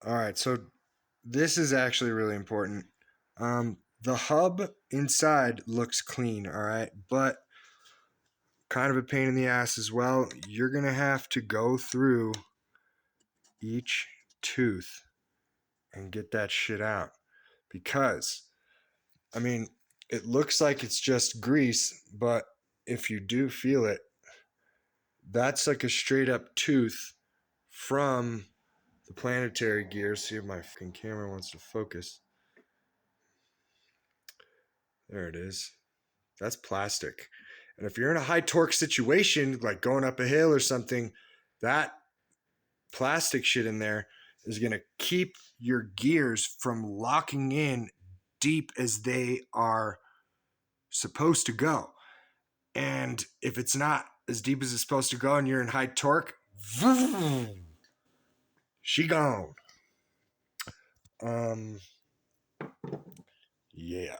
All right, so this is actually really important. The hub inside looks clean, all right, but kind of a pain in the ass as well. You're gonna have to go through each tooth and get that shit out because, I mean, it looks like it's just grease, but if you do feel it, that's like a straight up tooth from the planetary gear. See if my fucking camera wants to focus. There it is. That's plastic. And if you're in a high torque situation, like going up a hill or something, that plastic shit in there is going to keep your gears from locking in deep as they are supposed to go. And if it's not as deep as it's supposed to go and you're in high torque, vroom, she gone. Um, yeah.